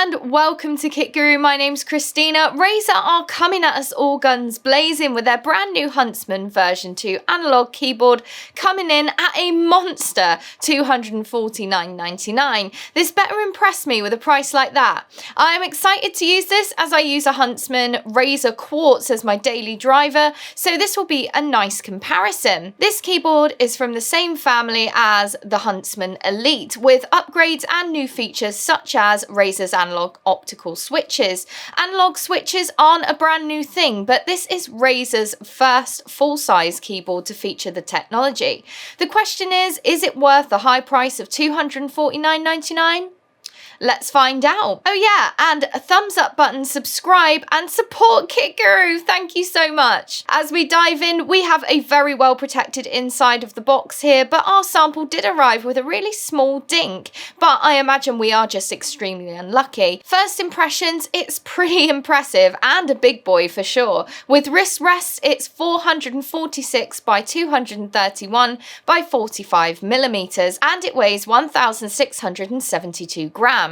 and welcome to Kit Guru. My name's Christina. Razer are coming at us all guns blazing with their brand new Huntsman version 2 analog keyboard, coming in at a monster $249.99. This better impress me with a price like that. I'm excited to use this as I use a Huntsman Razer Quartz as my daily driver, so this will be a nice comparison. This keyboard is from the same family as the Huntsman Elite, with upgrades and new features such as Razer's analog optical switches. Analog switches aren't a brand new thing, but this is Razer's first full-size keyboard to feature the technology. The question is it worth the high price of $249.99? Let's find out. Oh yeah, and a thumbs up button, subscribe and support Kit Guru. Thank you so much. As we dive in, we have a very well protected inside of the box here, but our sample did arrive with a really small dink, but I imagine we are just extremely unlucky. First impressions, it's pretty impressive and a big boy for sure. With wrist rests, it's 446 by 231 by 45 millimeters, and it weighs 1,672 grams.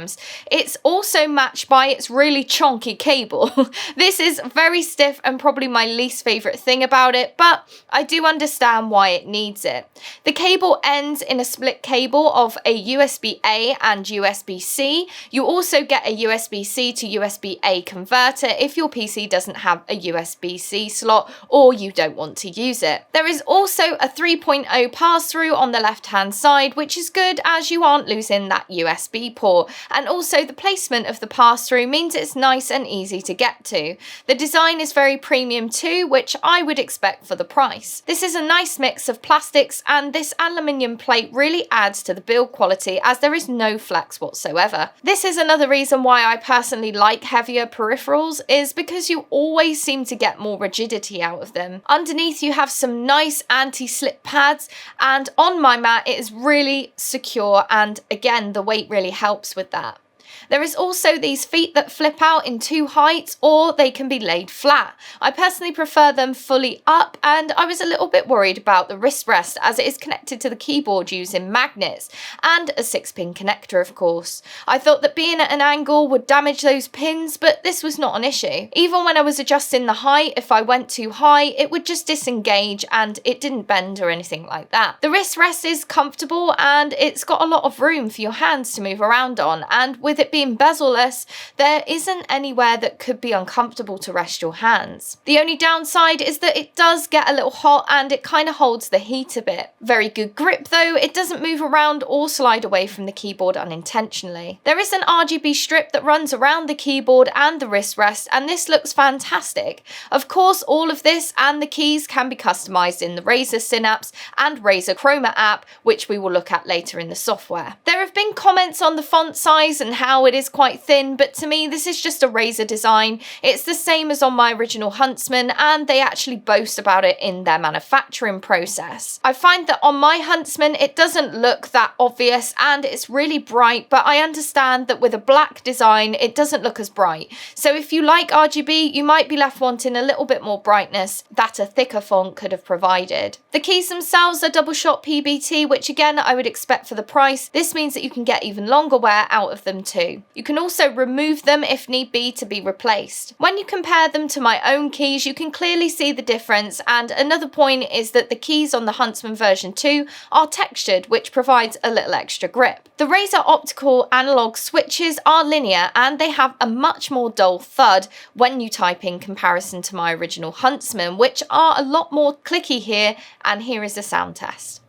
It's also matched by its really chonky cable. This is very stiff and probably my least favourite thing about it, but I do understand why it needs it. The cable ends in a split cable of a USB-A and USB-C. You also get a USB-C to USB-A converter if your PC doesn't have a USB-C slot or you don't want to use it. There is also a 3.0 pass-through on the left-hand side, which is good as you aren't losing that USB port. And also the placement of the pass-through means it's nice and easy to get to. The design is very premium too, which I would expect for the price. This is a nice mix of plastics, and this aluminium plate really adds to the build quality as there is no flex whatsoever. This is another reason why I personally like heavier peripherals, is because you always seem to get more rigidity out of them. Underneath you have some nice anti-slip pads, and on my mat it is really secure, and again the weight really helps with that. There is also these feet that flip out in two heights, or they can be laid flat. I personally prefer them fully up, and I was a little bit worried about the wrist rest as it is connected to the keyboard using magnets and a 6-pin connector, of course. I thought that being at an angle would damage those pins, but this was not an issue. Even when I was adjusting the height, if I went too high, it would just disengage and it didn't bend or anything like that. The wrist rest is comfortable and it's got a lot of room for your hands to move around on, and with it being bezel-less, there isn't anywhere that could be uncomfortable to rest your hands. The only downside is that it does get a little hot and it kind of holds the heat a bit. Very good grip though, it doesn't move around or slide away from the keyboard unintentionally. There is an RGB strip that runs around the keyboard and the wrist rest, and this looks fantastic. Of course, all of this and the keys can be customized in the Razer Synapse and Razer Chroma app, which we will look at later in the software. There have been comments on the font size and how it is quite thin, but to me this is just a Razer design. It's the same as on my original Huntsman, and they actually boast about it in their manufacturing process. I find that on my Huntsman it doesn't look that obvious and it's really bright, but I understand that with a black design it doesn't look as bright. So if you like RGB, you might be left wanting a little bit more brightness that a thicker font could have provided. The keys themselves are double shot PBT, which again I would expect for the price. This means that you can get even longer wear out of them too. You can also remove them if need be to be replaced. When you compare them to my own keys, you can clearly see the difference, and another point is that the keys on the Huntsman version 2 are textured, which provides a little extra grip. The Razer optical analog switches are linear and they have a much more dull thud when you type in comparison to my original Huntsman, which are a lot more clicky here, and here is a sound test.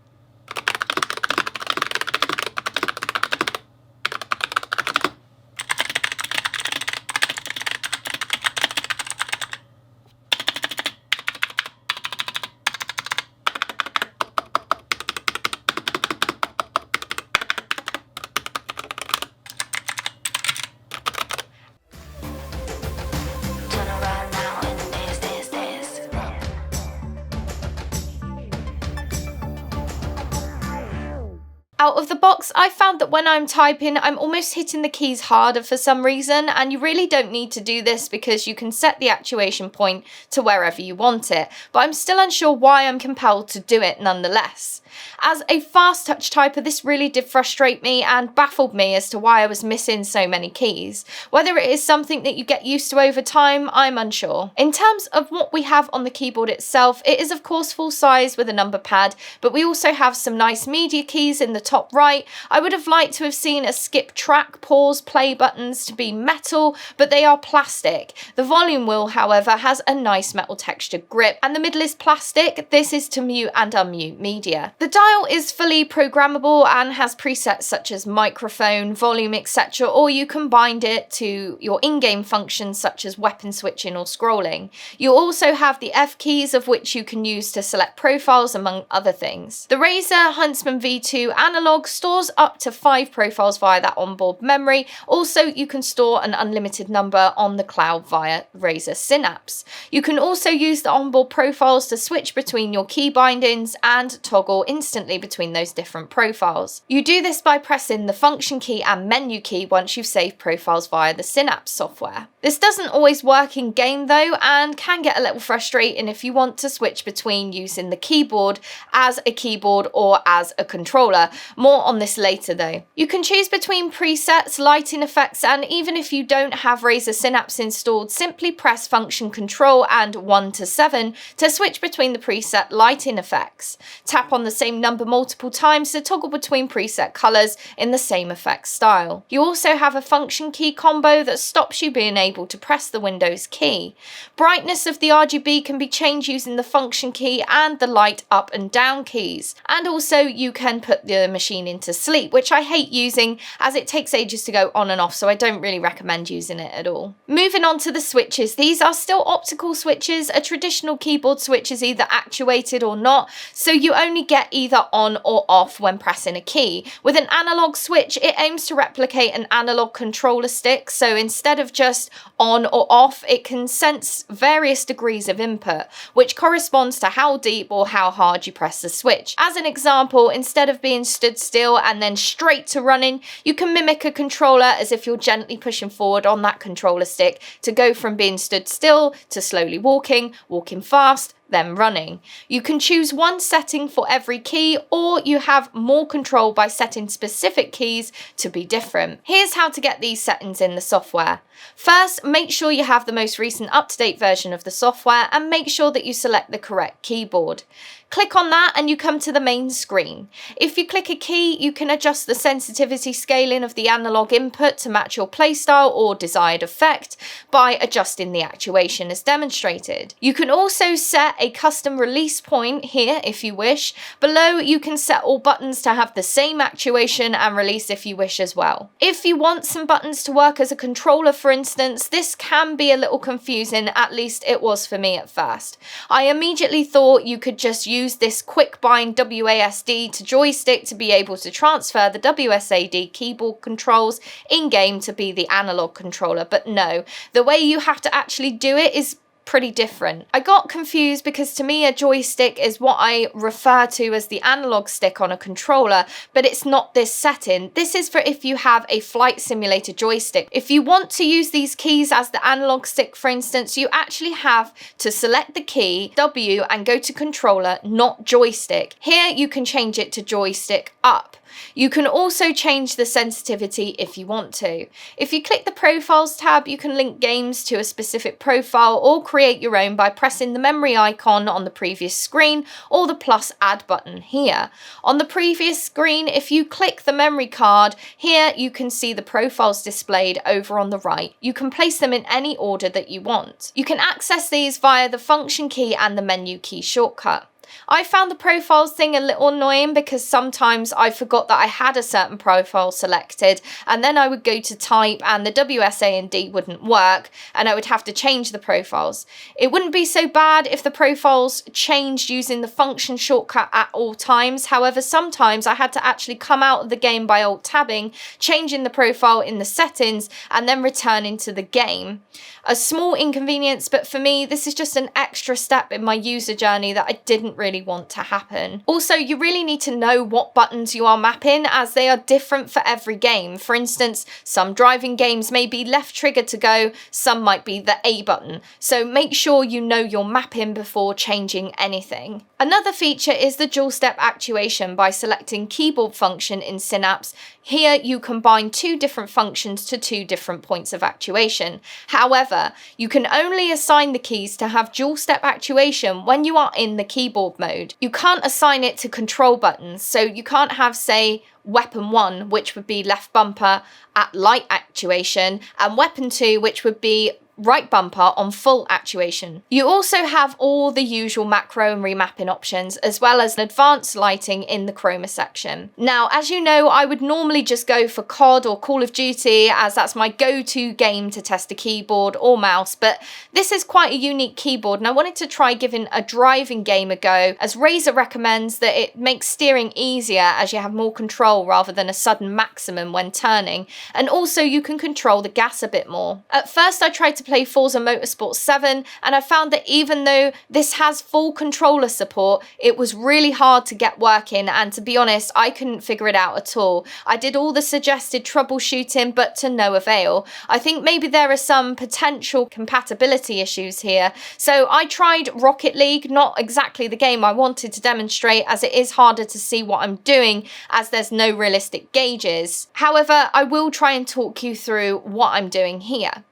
Out of the box, I found that when I'm typing, I'm almost hitting the keys harder for some reason, and you really don't need to do this because you can set the actuation point to wherever you want it, but I'm still unsure why I'm compelled to do it nonetheless. As a fast touch typer, this really did frustrate me and baffled me as to why I was missing so many keys. Whether it is something that you get used to over time, I'm unsure. In terms of what we have on the keyboard itself, it is of course full size with a number pad, but we also have some nice media keys in the top right. I would have liked to have seen a skip track, pause, play buttons to be metal, but they are plastic. The volume wheel, however, has a nice metal textured grip, and the middle is plastic. This is to mute and unmute media. The dial is fully programmable and has presets such as microphone, volume, etc., or you can bind it to your in-game functions such as weapon switching or scrolling. You also have the F keys, of which you can use to select profiles among other things. The Razer Huntsman V2 analog stores up to 5 profiles via that onboard memory. Also, you can store an unlimited number on the cloud via Razer Synapse. You can also use the onboard profiles to switch between your key bindings and toggle instantly between those different profiles. You do this by pressing the function key and menu key once you've saved profiles via the Synapse software. This doesn't always work in game though, and can get a little frustrating if you want to switch between using the keyboard as a keyboard or as a controller. More on this later though. You can choose between presets, lighting effects, and even if you don't have Razer Synapse installed, simply press function control and 1 to 7 to switch between the preset lighting effects. Tap on the same number multiple times to toggle between preset colours in the same effect style. You also have a function key combo that stops you being able to press the Windows key. Brightness of the RGB can be changed using the function key and the light up and down keys. And also you can put the machine into sleep, which I hate using as it takes ages to go on and off, so I don't really recommend using it at all. Moving on to the switches, these are still optical switches. A traditional keyboard switch is either actuated or not, so you only get either on or off when pressing a key. With an analog switch, it aims to replicate an analog controller stick, so instead of just on or off, it can sense various degrees of input, which corresponds to how deep or how hard you press the switch. As an example, instead of being stood still and then straight to running, you can mimic a controller as if you're gently pushing forward on that controller stick to go from being stood still to slowly walking, walking fast, then running. You can choose one setting for every key, or you have more control by setting specific keys to be different. Here's how to get these settings in the software. First, make sure you have the most recent up-to-date version of the software and make sure that you select the correct keyboard. Click on that and you come to the main screen. If you click a key, you can adjust the sensitivity scaling of the analog input to match your playstyle or desired effect by adjusting the actuation as demonstrated. You can also set a custom release point here if you wish. Below, you can set all buttons to have the same actuation and release if you wish as well. If you want some buttons to work as a controller, for instance, this can be a little confusing, at least it was for me at first. I immediately thought you could just use this quick bind WASD to joystick to be able to transfer the WSAD keyboard controls in-game to be the analog controller, but no, the way you have to actually do it is pretty different. I got confused because to me a joystick is what I refer to as the analog stick on a controller, but it's not this setting. This is for if you have a flight simulator joystick. If you want to use these keys as the analog stick, for instance, you actually have to select the key W and go to controller, not joystick. Here you can change it to joystick up. You can also change the sensitivity if you want to. If you click the Profiles tab, you can link games to a specific profile or create your own by pressing the memory icon on the previous screen or the plus add button here. On the previous screen, if you click the memory card, here you can see the profiles displayed over on the right. You can place them in any order that you want. You can access these via the function key and the menu key shortcut. I found the profiles thing a little annoying because sometimes I forgot that I had a certain profile selected and then I would go to type and the WSAD wouldn't work and I would have to change the profiles. It wouldn't be so bad if the profiles changed using the function shortcut at all times. However, sometimes I had to actually come out of the game by alt-tabbing, changing the profile in the settings and then returning to the game. A small inconvenience, but for me this is just an extra step in my user journey that I didn't wouldn't really want to happen. Also, you really need to know what buttons you are mapping, as they are different for every game. For instance, some driving games may be left trigger to go, some might be the A button. So make sure you know your mapping before changing anything. Another feature is the dual step actuation by selecting keyboard function in Synapse. Here you combine two different functions to two different points of actuation. However, you can only assign the keys to have dual step actuation when you are in the keyboard mode. You can't assign it to control buttons, so you can't have, say, weapon 1, which would be left bumper at light actuation, and weapon 2, which would be right bumper on full actuation. You also have all the usual macro and remapping options, as well as advanced lighting in the chroma section. Now, as you know, I would normally just go for COD or Call of Duty, as that's my go-to game to test a keyboard or mouse, but this is quite a unique keyboard, and I wanted to try giving a driving game a go, as Razer recommends that it makes steering easier as you have more control rather than a sudden maximum when turning, and also you can control the gas a bit more. At first I tried to play Forza Motorsport 7, and I found that even though this has full controller support, it was really hard to get working, and to be honest, I couldn't figure it out at all. I did all the suggested troubleshooting, but to no avail. I think maybe there are some potential compatibility issues here. So I tried Rocket League, not exactly the game I wanted to demonstrate, as it is harder to see what I'm doing as there's no realistic gauges. However, I will try and talk you through what I'm doing here.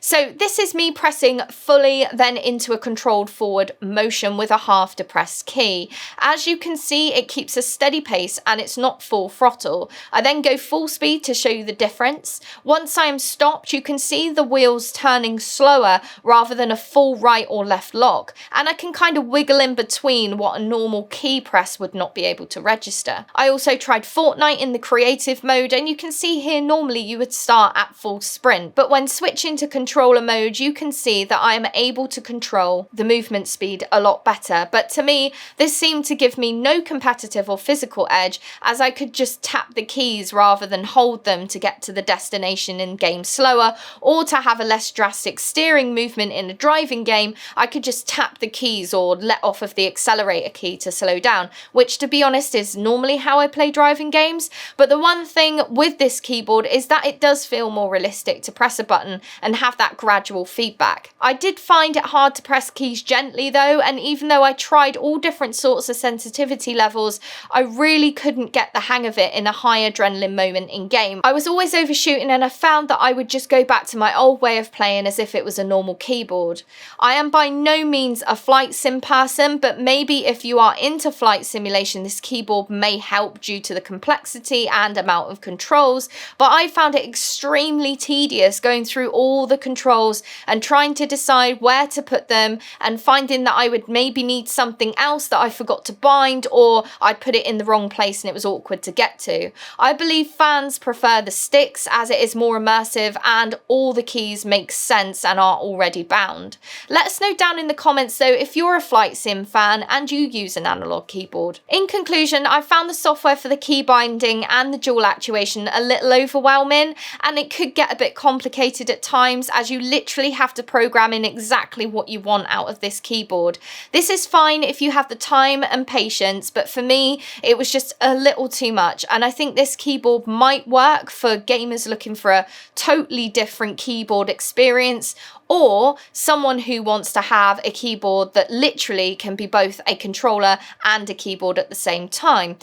So this is me pressing fully then into a controlled forward motion with a half depressed key. As you can see, it keeps a steady pace and it's not full throttle. I then go full speed to show you the difference. Once I am stopped, you can see the wheels turning slower rather than a full right or left lock. And I can kind of wiggle in between what a normal key press would not be able to register. I also tried Fortnite in the creative mode, and you can see here normally you would start at full sprint, but when switching to controller mode, you can see that I am able to control the movement speed a lot better. But to me, this seemed to give me no competitive or physical edge, as I could just tap the keys rather than hold them to get to the destination in game slower, or to have a less drastic steering movement in a driving game, I could just tap the keys or let off of the accelerator key to slow down, which to be honest is normally how I play driving games. But the one thing with this keyboard is that it does feel more realistic to press a button and have that gradual feedback. I did find it hard to press keys gently though, and even though I tried all different sorts of sensitivity levels, I really couldn't get the hang of it in a high adrenaline moment in game. I was always overshooting, and I found that I would just go back to my old way of playing as if it was a normal keyboard. I am by no means a flight sim person, but maybe if you are into flight simulation, this keyboard may help due to the complexity and amount of controls, but I found it extremely tedious going through all the controls and trying to decide where to put them, and finding that I would maybe need something else that I forgot to bind, or I'd put it in the wrong place and it was awkward to get to. I believe fans prefer the sticks as it is more immersive and all the keys make sense and are already bound. Let us know down in the comments though if you're a flight sim fan and you use an analog keyboard. In conclusion, I found the software for the key binding and the dual actuation a little overwhelming, and it could get a bit complicated at times, as you literally have to program in exactly what you want out of this keyboard. This is fine if you have the time and patience, but for me it was just a little too much, and I think this keyboard might work for gamers looking for a totally different keyboard experience, or someone who wants to have a keyboard that literally can be both a controller and a keyboard at the same time.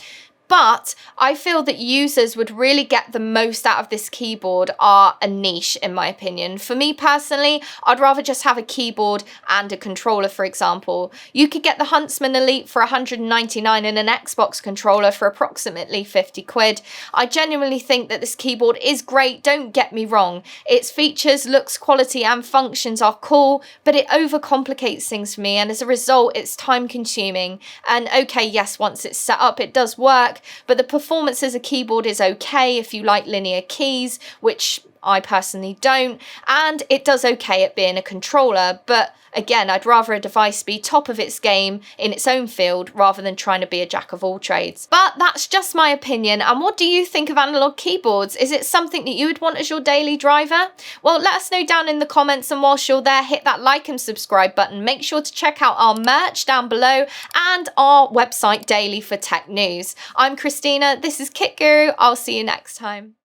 But I feel that users would really get the most out of this keyboard are a niche, in my opinion. For me personally, I'd rather just have a keyboard and a controller, for example. You could get the Huntsman Elite for $199 and an Xbox controller for approximately 50 quid. I genuinely think that this keyboard is great, don't get me wrong. Its features, looks, quality and functions are cool, but it overcomplicates things for me, and as a result it's time consuming. And okay, yes, once it's set up it does work, but the performance as a keyboard is okay if you like linear keys, which I personally don't, and it does okay at being a controller, but again, I'd rather a device be top of its game in its own field rather than trying to be a jack of all trades. But that's just my opinion, and what do you think of analog keyboards? Is it something that you would want as your daily driver? Well, let us know down in the comments, and whilst you're there, hit that like and subscribe button. Make sure to check out our merch down below and our website daily for tech news. I'm Christina, this is Kit Guru, I'll see you next time.